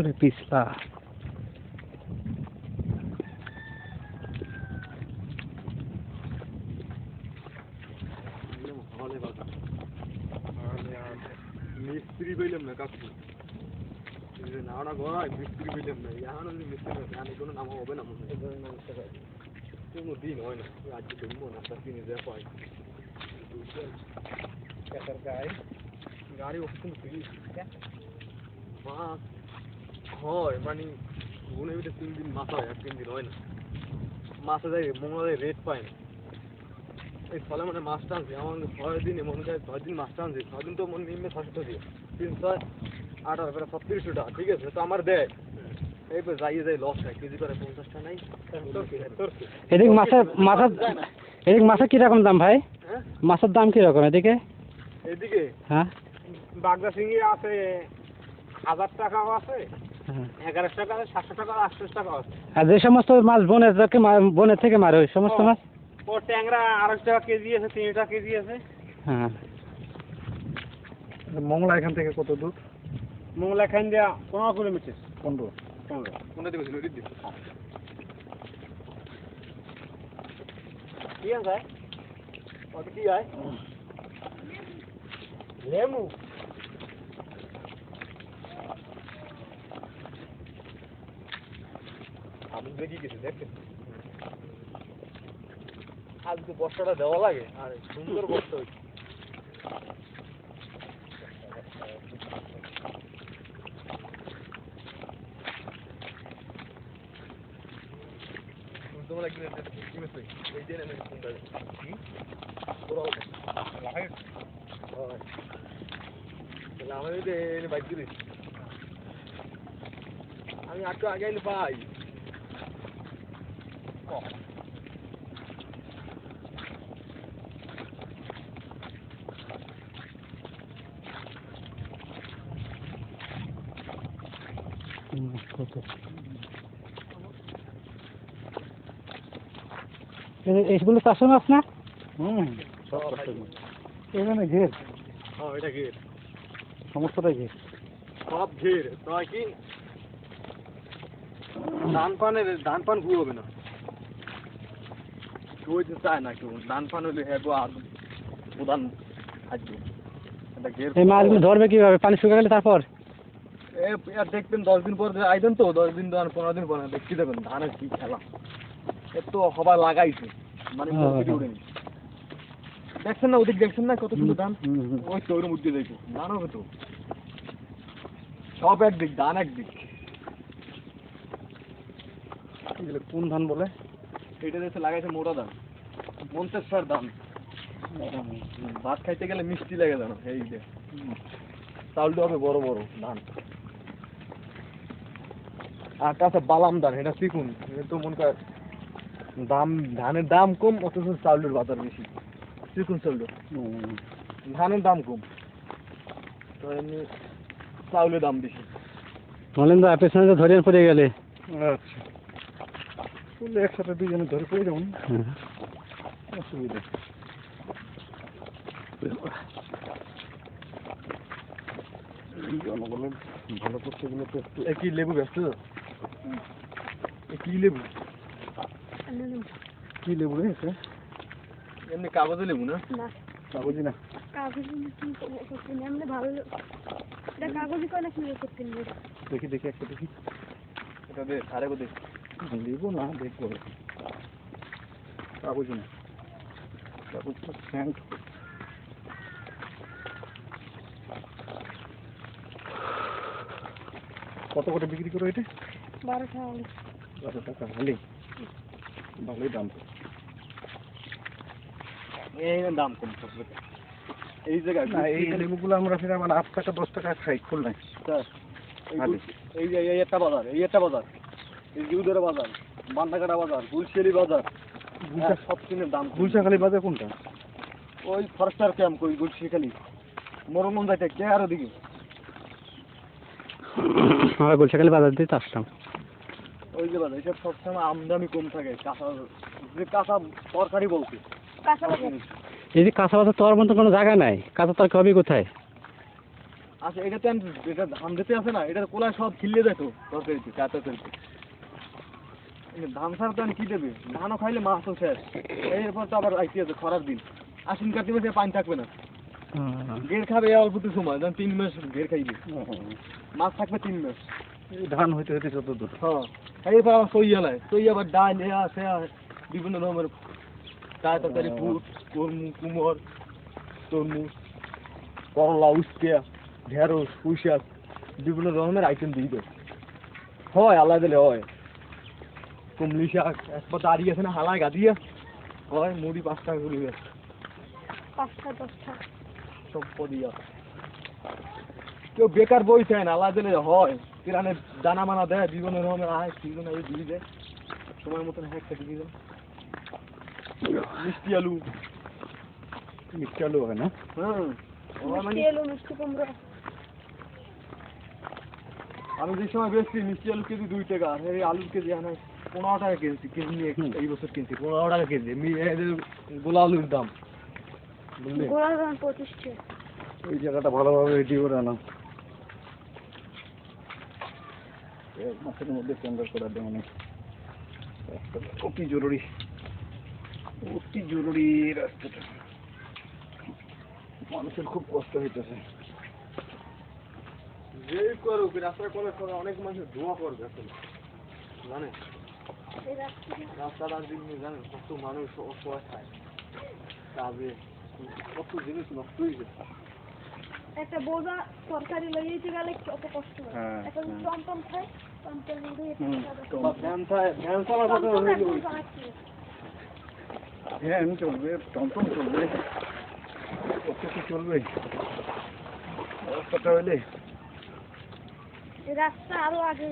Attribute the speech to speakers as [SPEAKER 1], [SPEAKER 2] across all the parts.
[SPEAKER 1] ওরে পিছলা
[SPEAKER 2] মিস্ত্রি বললাম না কাকু নাওনা গড়ায় মিস্ত্রি বললাম না এখন যদি মিস্ত্রি জানি কোনো নাম হবে না মনে হয় কোনো দিন হয় না আজকে জন্ম না তার কিনে দেওয়া পাই গাড়ি ওখানে মাছ হয় মানে গুনে ভিতরে 3 দিন মাছ হয় আর 3 দিন হয় না মাছে যাই মঙ্গলবার রেট পায় না এই ফলে মানে মাছ টানছে আমার 6 দিনে মনে হয় 6 দিন মাছ টানছে 6 দিন তো মনে নিম্নে 600 দিয়ে 300 8 প্রায় 3700 টাকা ঠিক আছে তো আমার দেয় এই যাই লস হয় কেজি করে 50 টাকা নাই
[SPEAKER 1] এদিকে মাছের কিরকম দাম ভাই মাছের দাম কিরকম এদিকে
[SPEAKER 2] এদিকে
[SPEAKER 1] হ্যাঁ
[SPEAKER 2] বাগদা শিঙি আছে 1000 টাকাও আছে 1100 টাকা আছে 700 টাকা 800 টাকা আছে
[SPEAKER 1] আর যে সমস্ত মাছ বনের থেকে মারে ওই সমস্ত মাছ
[SPEAKER 2] ও ট্যাংরা 250 টাকা কেজি আছে 3 টাকা কেজি আছে
[SPEAKER 1] হ্যাঁ
[SPEAKER 2] মংলা এখান থেকে কত দূর মংলা এখান দিয়া 15 কিলোমিটার 15 কোনটা দিবি নদী দিবি কি আছে কত কি আয় লেমু আমি দেখি কিছু দেখতে আজকে বর্ষাটা দেওয়া লাগে আর সুন্দর বর্ষা হয়েছে তোমরা কি এই যে আমি কোনটা কি পুরো লাগে তাহলে আমি এই বাইক দিই আমি একটু আগে এলে পাই
[SPEAKER 1] এইগুলো চারশো মাছ না
[SPEAKER 2] এখানে ঘের হ্যাঁ এটা ঘের
[SPEAKER 1] সমস্তটাই ঘের
[SPEAKER 2] সব ঘের তাই কি ধান পান ভুল হবে না কেউ তো চায় না কেউ ধান পান হলে হ্যাঁ আর প্রধান খাদ্য এটা ঘের
[SPEAKER 1] এই মাছগুলো ধরবে কিভাবে পানি শুকিয়ে গেলে তারপর
[SPEAKER 2] দেখবেন 10 দিন পর আইবেন তো 10 দিন 15 দিন পরে দেখতে দেবেন ধানের কি খেলা এর তো হবার লাগাইছে মানে দেখছেন না ওদিক দেখছেন না কত সুন্দর ধান ওই তো ওর মধ্যে দেখো ধান হবে তো সব একদিক ধান একদিক
[SPEAKER 1] কোন ধান বলে
[SPEAKER 2] এটা দেশে লাগাইছে মোটা ধান 50 ধান ভাত খাইতে গেলে মিষ্টি লাগে জানো এই যে চাউলটা হবে বড় বড় ধান আর কাছে বালাম ধান এটা শিখুন এটা তো মনে কর দাম ধানের দাম কম অথচ চাউলের বাজার বেশি শিখুন চাউল ধানের দাম কম তো এমনি চাউলের দাম বেশি
[SPEAKER 1] বলেন তো পেছনে তো ধরে পড়ে গেলে
[SPEAKER 2] আচ্ছা তুললে একসাথে দুজনে ধরে পড়ে যাবেন অসুবিধা জনগণের ভালো করছে এগুলো তো একটু কি লেবু ব্যস্ত কি লেবু কি লেবু রে এমনি কাগজে লেবু না কাগজি না দেখি দেখি একটা দেখি এটা দে আরে গো দেখ লেবু না দেখবো কাগজি না কাগজটা স্যান্ড কত করে বিক্রি করো এটা 12 টাকা হলে ভালোই দাম এই দাম কম এই জায়গায় না এই লেবুগুলো আমরা ফিরে মানে 8 টাকা 10 টাকা খাই খুলনায় এই যে এই একটা বাজার এই জিউদের বাজার বান্দাকাটা বাজার গুলশালি বাজার সব কিনের দাম গুলশাখালী বাজার কোনটা ওই ফরেস্টার ক্যাম্প ওই গুলশাখালী মরমন যাইতে কে আর ওদিকে
[SPEAKER 1] আমরা গুলশাখালী বাজার দিয়ে আসলাম
[SPEAKER 2] ওই যে বাজার এটা সবসময় আমদানি কম থাকে কাঁচা তরকারি বলতে
[SPEAKER 1] এই যে কাঁচা বাজার তোর মতো কোনো জায়গা নাই কাঁচা তরকারি হবে কোথায়
[SPEAKER 2] আচ্ছা এটাতে আমি এটা ধান দিতে আছে না, এটা কোলায় সব খিল্লে যেত তরকারিতে, চা তরকারিতে। ধান ছাড়া তো আমি কি দেবে, ধানও খাইলে মাছও শেষ। এরপর তো আবার আইতে আছে খরার দিন, আশ্বিন কার্তিক মাসে পানি থাকবে না, ঘের খাবে এই অল্প সময়, যখন 3 মাস ঘের খাইবে, মাছ থাকবে 3 মাস।
[SPEAKER 1] ধান হইতে হইতে যত দূর।
[SPEAKER 2] হ্যাঁ, এরপর আবার সইয়া নাই, সইয়া আবার ডাল সে বিভিন্ন রকমের চা তরকারি, ফুট, কুমড়, তরমুজ, করলা, উস্তে, ঢেঁড়স, পুঁই শাক, বিভিন্ন রকমের আইটেম দিয়ে দেয়। হয় আল্লাহ দিলে হয়। কুমলি শাক একবার দাঁড়িয়ে আছে না হালায় গাদিয়া, হয় মুড়ি 5 টাকা করে বেশ
[SPEAKER 3] 5টা 10টা
[SPEAKER 2] সব পদিয়া। কেউ বেকার বই চায় না, আল্লাহ দিলে হয়। কিরানের দানা মানা দেয়, বিভিন্ন রকমের আয় বিভিন্ন দিয়ে দেয়, সময় মতন একটা দিয়ে দেয়। মিষ্টি আলু হয় না? হ্যাঁ,
[SPEAKER 3] মিষ্টি আলু, মিষ্টি কুমড়ো।
[SPEAKER 2] আমি যে সময় বেশি মিষ্টি আলু কেজি 2 টাকা, আর এই আলুর কেজি আনা 15 টাকা কেজি, নিয়ে এই বছর কিনছি 15 টাকা কেজি। গোলা আলুর দাম বুঝলি,
[SPEAKER 3] গোলার দাম 25 টাকা।
[SPEAKER 2] ওই জায়গাটা ভালোভাবে রেডি করে আনা, মাসের মধ্যে টেন্ডার করার জন্য অতি জরুরি, অতি জরুরি। রাস্তাটা মানুষের খুব কষ্ট হইতেছে। যেই করুক রাস্তা করার সময় অনেক মানুষ ধোঁয়া করবে আসলে, জানে
[SPEAKER 3] এই
[SPEAKER 2] রাস্তাটার দিন জানেন কত মানুষ অসহায় খায়, কাজে কত জিনিস নষ্ট হয়ে গেছে।
[SPEAKER 3] একটা বোঝা তরকারি লইতে গেলে কত কষ্ট হয়।
[SPEAKER 2] হ্যাঁ,
[SPEAKER 3] একটা টমটম খায়, টমটম দিয়ে
[SPEAKER 2] ভ্যান চালাতে হইলে ভ্যান চলবে, টমটম চলবে, কত কি চলবে রাস্তাটা হইলে।
[SPEAKER 3] রাস্তা আরো আগে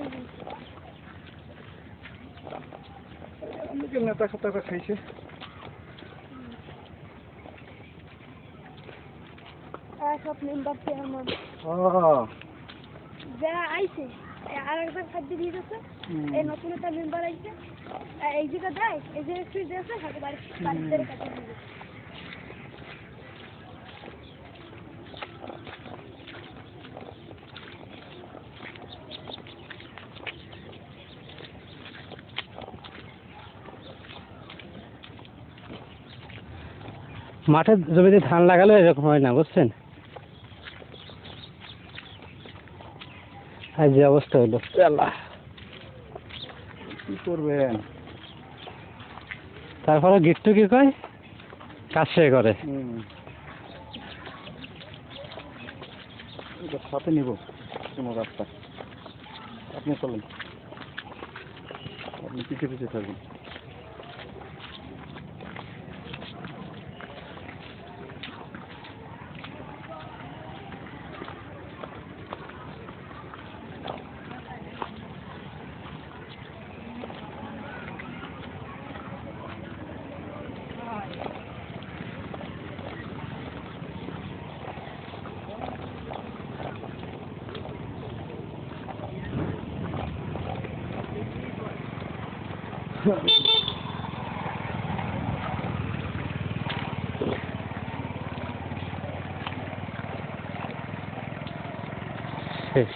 [SPEAKER 2] অনেকে নেতা খাতা খাইছে।
[SPEAKER 3] সব মেম্বার চেয়ারম্যান যারা আইছে আর একবার খাদ্য দিয়ে দিচ্ছে। এই নতুন একটা মেম্বার আইছে, এই জায়গা দেয়, এই যে ফ্রিজ আছে হাতে বাড়িতে কাছে দিয়ে
[SPEAKER 1] মাঠের জমিতে ধান লাগালে এরকম হয় না, বুঝছেন? আর যে অবস্থা হলো, আল্লাহ
[SPEAKER 2] কি করবেন।
[SPEAKER 1] তারপরে গিট্টু কি কয়, কাজ সে করে।
[SPEAKER 2] সাথে নিব কোনো রাস্তা, আপনি চলেন, আপনি পিছিয়ে পিছিয়ে থাকবেন।
[SPEAKER 1] শেষ।